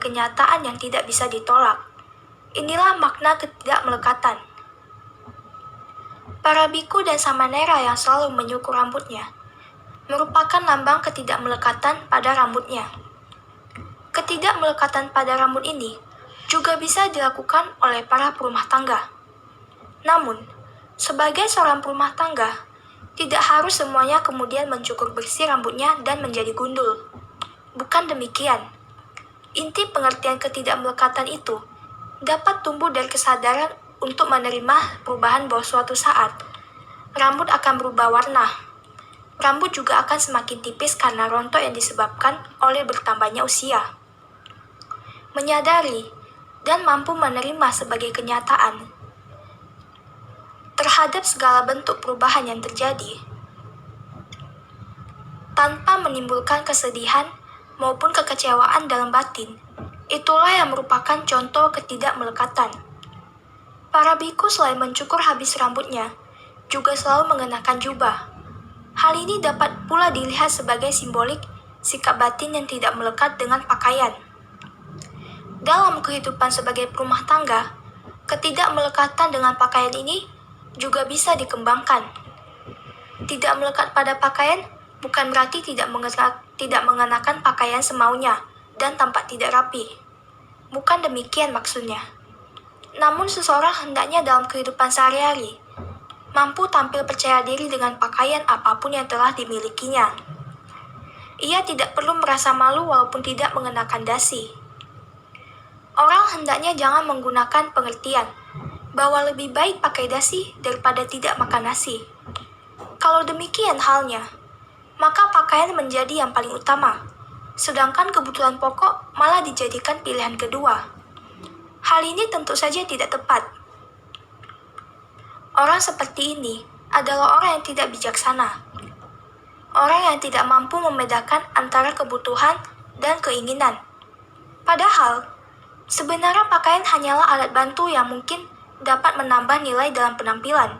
kenyataan yang tidak bisa ditolak. Inilah makna ketidakmelekatan. Para biku dan samanera yang selalu menyukur rambutnya merupakan lambang ketidakmelekatan pada rambutnya. Ketidakmelekatan pada rambut ini juga bisa dilakukan oleh para perumah tangga. Namun, sebagai seorang perumah tangga, tidak harus semuanya kemudian mencukur bersih rambutnya dan menjadi gundul. Bukan demikian. Inti pengertian ketidakmelekatan itu dapat tumbuh dari kesadaran untuk menerima perubahan bahwa suatu saat rambut akan berubah warna. Rambut juga akan semakin tipis karena rontok yang disebabkan oleh bertambahnya usia. Menyadari dan mampu menerima sebagai kenyataan terhadap segala bentuk perubahan yang terjadi tanpa menimbulkan kesedihan maupun kekecewaan dalam batin, itulah yang merupakan contoh ketidakmelekatan. Para biku selain mencukur habis rambutnya, juga selalu mengenakan jubah. Hal ini dapat pula dilihat sebagai simbolik sikap batin yang tidak melekat dengan pakaian. Dalam kehidupan sebagai perumah tangga, ketidakmelekatan dengan pakaian ini juga bisa dikembangkan. Tidak melekat pada pakaian bukan berarti tidak mengenakan pakaian semaunya dan tampak tidak rapi. Bukan demikian maksudnya. Namun seseorang hendaknya dalam kehidupan sehari-hari mampu tampil percaya diri dengan pakaian apapun yang telah dimilikinya. Ia tidak perlu merasa malu walaupun tidak mengenakan dasi. Orang hendaknya jangan menggunakan pengertian bahwa lebih baik pakai dasi daripada tidak makan nasi. Kalau demikian halnya, maka pakaian menjadi yang paling utama, sedangkan kebutuhan pokok malah dijadikan pilihan kedua. Hal ini tentu saja tidak tepat. Orang seperti ini adalah orang yang tidak bijaksana. Orang yang tidak mampu membedakan antara kebutuhan dan keinginan. Padahal, sebenarnya pakaian hanyalah alat bantu yang mungkin dapat menambah nilai dalam penampilan.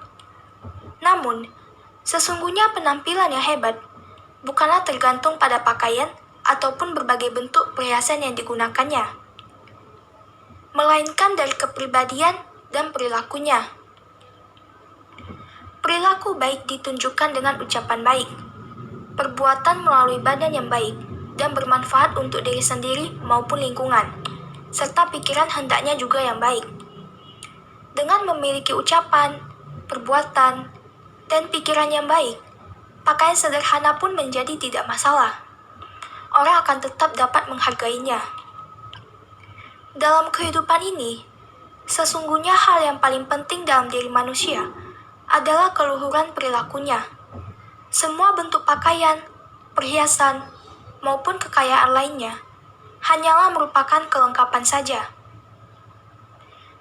Namun, sesungguhnya penampilan yang hebat bukanlah tergantung pada pakaian ataupun berbagai bentuk perhiasan yang digunakannya, melainkan dari kepribadian dan perilakunya. Perilaku baik ditunjukkan dengan ucapan baik, perbuatan melalui badan yang baik, dan bermanfaat untuk diri sendiri maupun lingkungan, serta pikiran hendaknya juga yang baik. Dengan memiliki ucapan, perbuatan, dan pikiran yang baik, pakaian sederhana pun menjadi tidak masalah. Orang akan tetap dapat menghargainya. Dalam kehidupan ini, sesungguhnya hal yang paling penting dalam diri manusia adalah keluhuran perilakunya. Semua bentuk pakaian, perhiasan, maupun kekayaan lainnya hanyalah merupakan kelengkapan saja.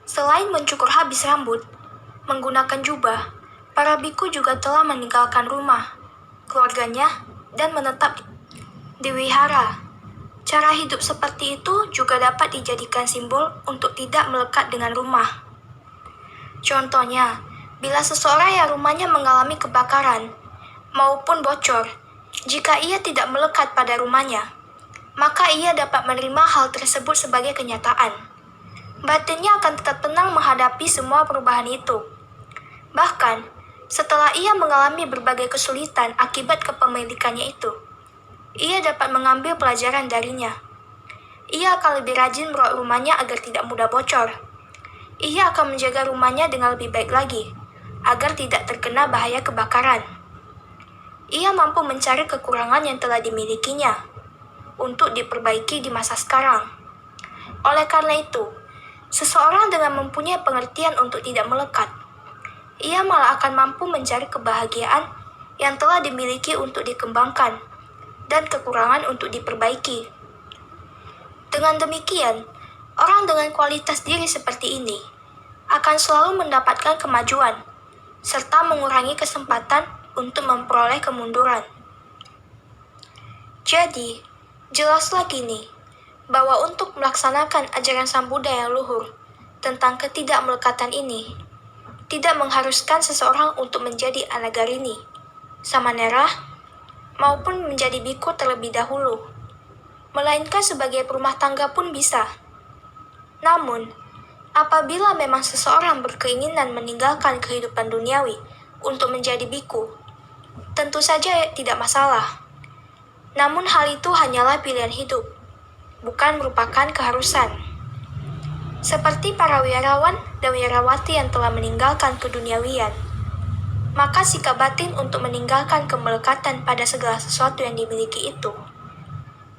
Selain mencukur habis rambut, menggunakan jubah, para biku juga telah meninggalkan rumah, keluarganya, dan menetap di wihara. Cara hidup seperti itu juga dapat dijadikan simbol untuk tidak melekat dengan rumah. Contohnya, bila seseorang yang rumahnya mengalami kebakaran maupun bocor, jika ia tidak melekat pada rumahnya, maka ia dapat menerima hal tersebut sebagai kenyataan. Batinnya akan tetap tenang menghadapi semua perubahan itu. Bahkan, setelah ia mengalami berbagai kesulitan akibat kepemilikannya itu, ia dapat mengambil pelajaran darinya. Ia akan lebih rajin merawat rumahnya agar tidak mudah bocor. Ia akan menjaga rumahnya dengan lebih baik lagi, agar tidak terkena bahaya kebakaran. Ia mampu mencari kekurangan yang telah dimilikinya untuk diperbaiki di masa sekarang. Oleh karena itu, seseorang dengan mempunyai pengertian untuk tidak melekat, ia malah akan mampu mencari kebahagiaan yang telah dimiliki untuk dikembangkan dan kekurangan untuk diperbaiki. Dengan demikian, orang dengan kualitas diri seperti ini akan selalu mendapatkan kemajuan serta mengurangi kesempatan untuk memperoleh kemunduran. Jadi, jelaslah kini bahwa untuk melaksanakan ajaran Sang Buddha yang luhur tentang ketidakmelekatan ini tidak mengharuskan seseorang untuk menjadi anagarini, samanera, maupun menjadi biku terlebih dahulu. melainkan sebagai perumah tangga pun bisa. Namun, apabila memang seseorang berkeinginan meninggalkan kehidupan duniawi untuk menjadi biku, tentu saja tidak masalah. Namun hal itu hanyalah pilihan hidup, bukan merupakan keharusan. Seperti para wirawan dan wirawati yang telah meninggalkan keduniawian, maka sikap batin untuk meninggalkan kemelekatan pada segala sesuatu yang dimiliki itu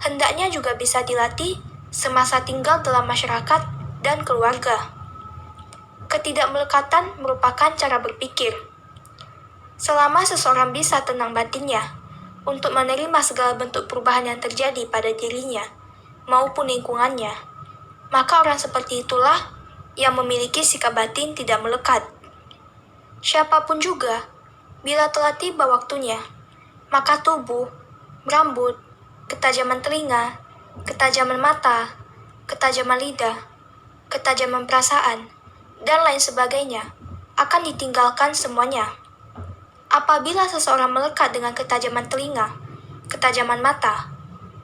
hendaknya juga bisa dilatih semasa tinggal dalam masyarakat dan keluarga. Ketidakmelekatan merupakan cara berpikir. Selama seseorang bisa tenang batinnya untuk menerima segala bentuk perubahan yang terjadi pada dirinya maupun lingkungannya, maka orang seperti itulah yang memiliki sikap batin tidak melekat. Siapapun juga, bila telah tiba waktunya, maka tubuh, rambut, ketajaman telinga, ketajaman mata, ketajaman lidah, ketajaman perasaan, dan lain sebagainya akan ditinggalkan semuanya. Apabila seseorang melekat dengan ketajaman telinga, ketajaman mata,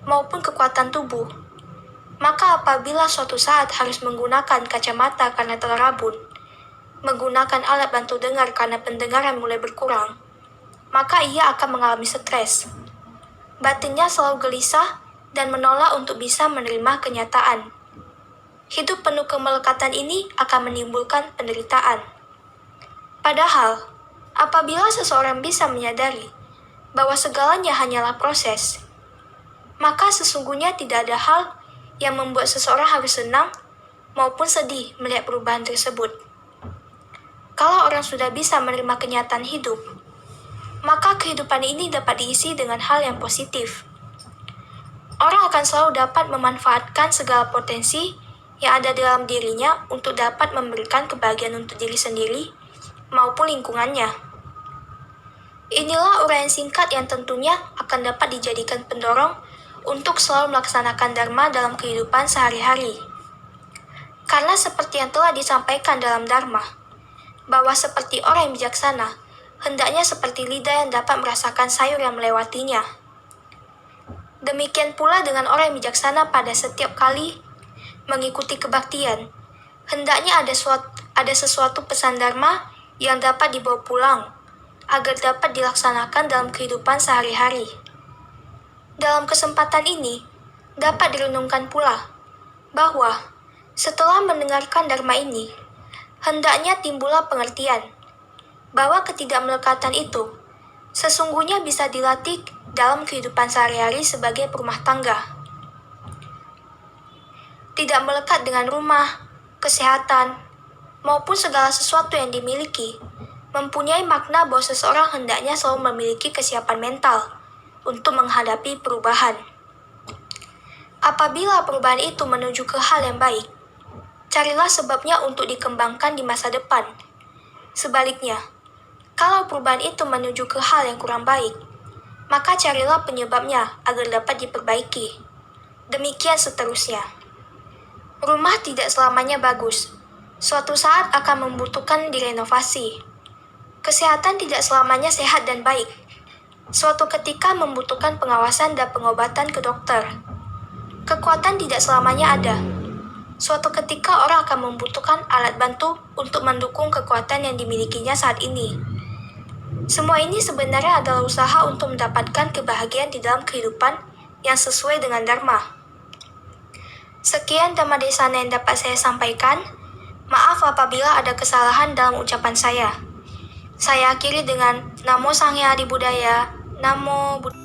maupun kekuatan tubuh, maka apabila suatu saat harus menggunakan kacamata karena telah rabun, menggunakan alat bantu dengar karena pendengaran mulai berkurang, maka ia akan mengalami stres. Batinnya selalu gelisah dan menolak untuk bisa menerima kenyataan. Hidup penuh kemelekatan ini akan menimbulkan penderitaan. Padahal, apabila seseorang bisa menyadari bahwa segalanya hanyalah proses, maka sesungguhnya tidak ada hal yang membuat seseorang harus senang maupun sedih melihat perubahan tersebut. Kalau orang sudah bisa menerima kenyataan hidup, maka kehidupan ini dapat diisi dengan hal yang positif. Orang akan selalu dapat memanfaatkan segala potensi yang ada dalam dirinya untuk dapat memberikan kebahagiaan untuk diri sendiri maupun lingkungannya. Inilah uraian singkat yang tentunya akan dapat dijadikan pendorong untuk selalu melaksanakan dharma dalam kehidupan sehari-hari. Karena seperti yang telah disampaikan dalam dharma, bahwa seperti orang yang bijaksana, hendaknya seperti lidah yang dapat merasakan sayur yang melewatinya. Demikian pula dengan orang yang bijaksana pada setiap kali mengikuti kebaktian, hendaknya ada sesuatu pesan dharma yang dapat dibawa pulang, agar dapat dilaksanakan dalam kehidupan sehari-hari. Dalam kesempatan ini, dapat direnungkan pula bahwa setelah mendengarkan dharma ini, hendaknya timbullah pengertian bahwa ketidakmelekatan itu sesungguhnya bisa dilatih dalam kehidupan sehari-hari sebagai perumah tangga. Tidak melekat dengan rumah, kesehatan, maupun segala sesuatu yang dimiliki, mempunyai makna bahwa seseorang hendaknya selalu memiliki kesiapan mental untuk menghadapi perubahan. Apabila perubahan itu menuju ke hal yang baik, carilah sebabnya untuk dikembangkan di masa depan. Sebaliknya, kalau perubahan itu menuju ke hal yang kurang baik, maka carilah penyebabnya agar dapat diperbaiki. Demikian seterusnya. Rumah tidak selamanya bagus. Suatu saat akan membutuhkan direnovasi. Kesehatan tidak selamanya sehat dan baik. Suatu ketika membutuhkan pengawasan dan pengobatan ke dokter. Kekuatan tidak selamanya ada. Suatu ketika orang akan membutuhkan alat bantu untuk mendukung kekuatan yang dimilikinya saat ini. Semua ini sebenarnya adalah usaha untuk mendapatkan kebahagiaan di dalam kehidupan yang sesuai dengan dharma. Sekian Dhamma Desana yang dapat saya sampaikan. Maaf apabila ada kesalahan dalam ucapan saya. Saya akhiri dengan Namo Sang Hyang Adi Budaya. Namo Buddhaya.